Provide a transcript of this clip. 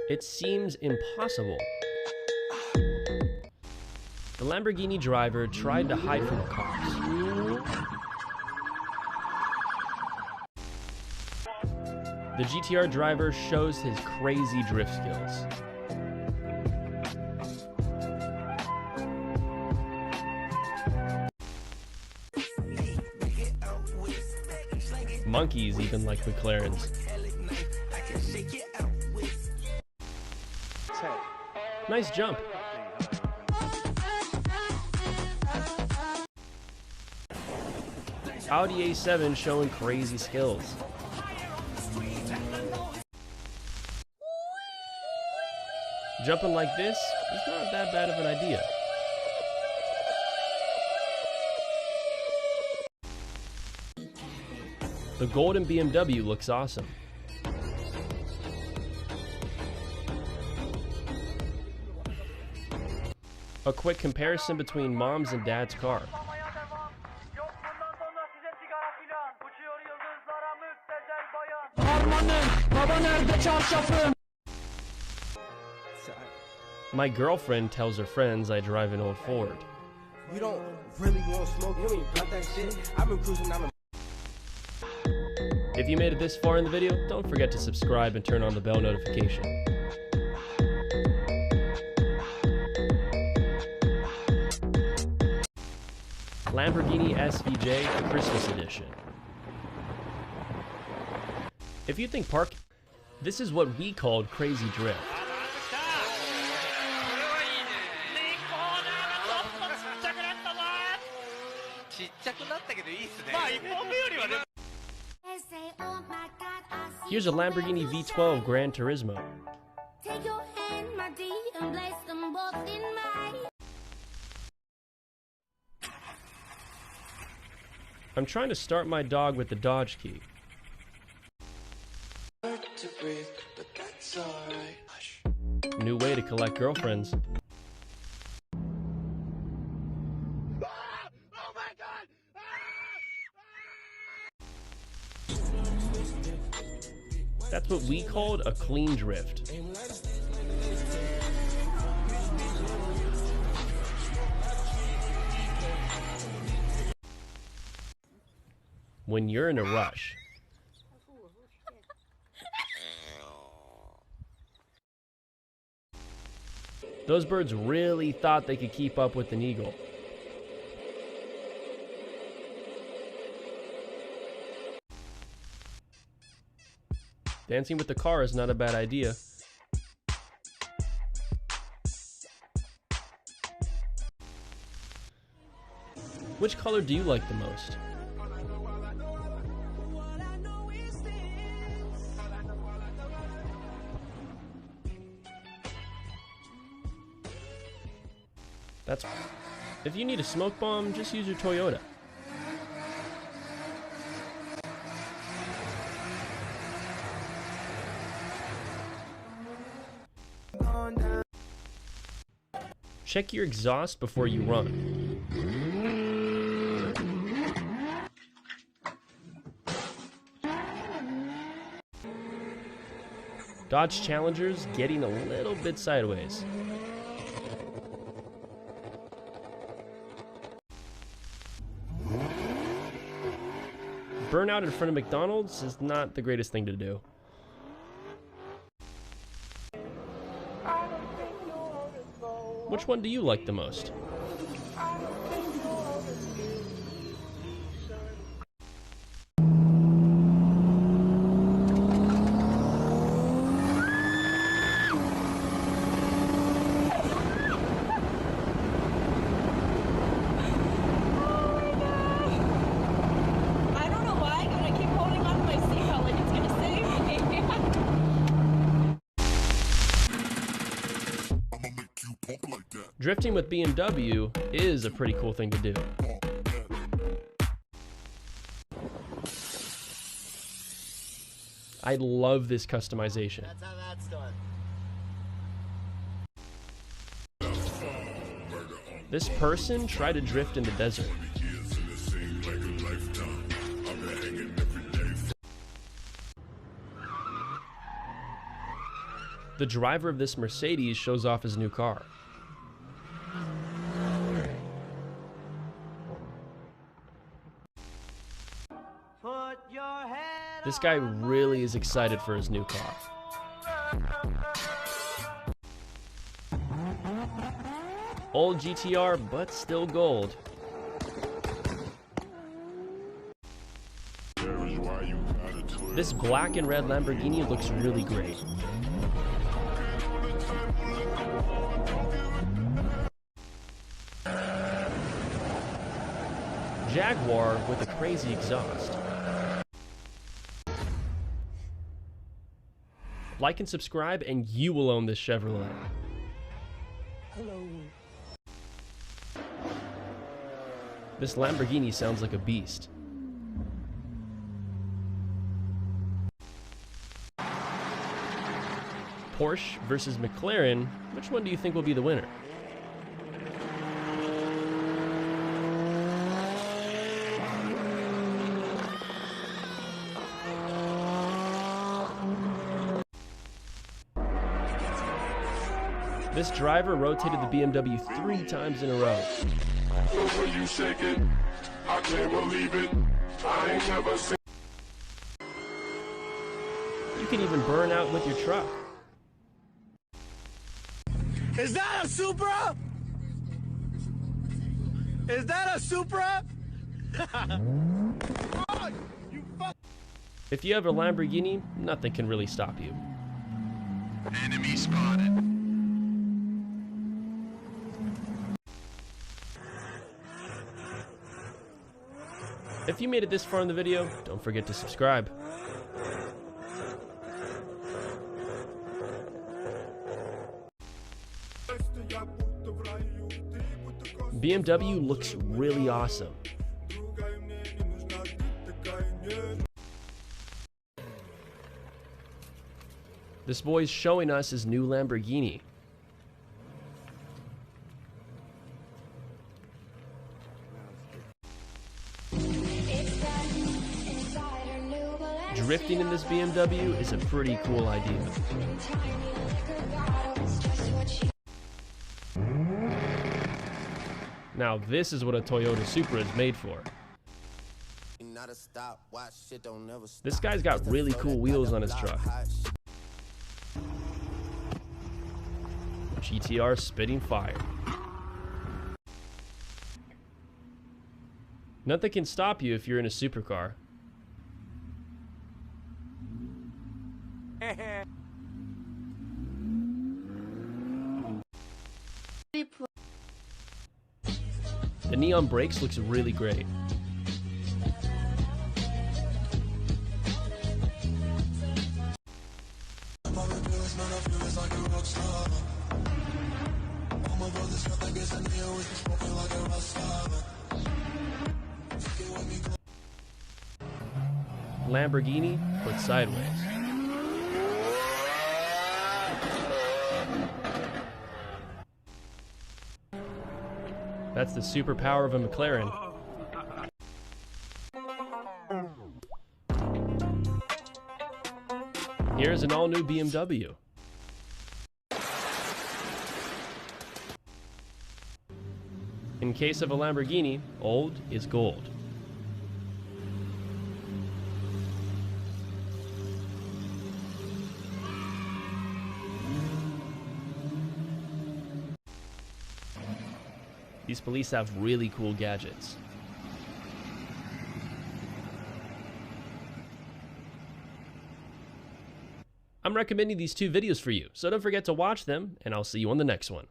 It seems impossible. The Lamborghini driver tried to hide from the cops. The GTR driver shows his crazy drift skills. Monkeys even like McLarens. Nice jump. Audi A7 showing crazy skills. Jumping like this is not that bad of an idea. The golden BMW looks awesome. A quick comparison between mom's and dad's car. My girlfriend tells her friends I drive an old Ford. You don't really want to smoke, you ain't got that shit. I've been cruising down the... If you made it this far in the video, don't forget to subscribe and turn on the bell notification. Lamborghini SVJ Christmas Edition. If you think this is what we called crazy drift. Here's a Lamborghini V12 Gran Turismo. I'm trying to start my dog with the Dodge key. New way to collect girlfriends. That's what we called a clean drift. When you're in a rush. Those birds really thought they could keep up with an eagle. Dancing with the car is not a bad idea. Which color do you like the most? If you need a smoke bomb, just use your Toyota. Check your exhaust before you run. Dodge Challenger's getting a little bit sideways. Burnout in front of McDonald's is not the greatest thing to do. Which one do you like the most? Drifting with BMW is a pretty cool thing to do. I love this customization. That's how that's done. This person tried to drift in the desert. The driver of this Mercedes shows off his new car. This guy really is excited for his new car. Old GTR, but still gold. This black and red Lamborghini looks really great. Jaguar with a crazy exhaust. Like and subscribe and you will own this Chevrolet. Hello. This Lamborghini sounds like a beast. Porsche versus McLaren, which one do you think will be the winner? This driver rotated the BMW 3 times in a row. You shake it, I can't believe it. I ain't never seen. You can even burn out with your truck. Is that a Supra? Is that a Supra? Oh, you fuck. If you have a Lamborghini, nothing can really stop you. Enemy spotted. If you made it this far in the video, don't forget to subscribe. BMW looks really awesome. This boy's showing us his new Lamborghini. Drifting in this BMW is a pretty cool idea. Now this is what a Toyota Supra is made for. This guy's got really cool wheels on his truck. GTR spitting fire. Nothing can stop you if you're in a supercar. The neon brakes looks really great. Lamborghini, but sideways. That's the superpower of a McLaren. Here's an all-new BMW. In case of a Lamborghini, old is gold. These police have really cool gadgets. I'm recommending these two videos for you, so don't forget to watch them, and I'll see you on the next one.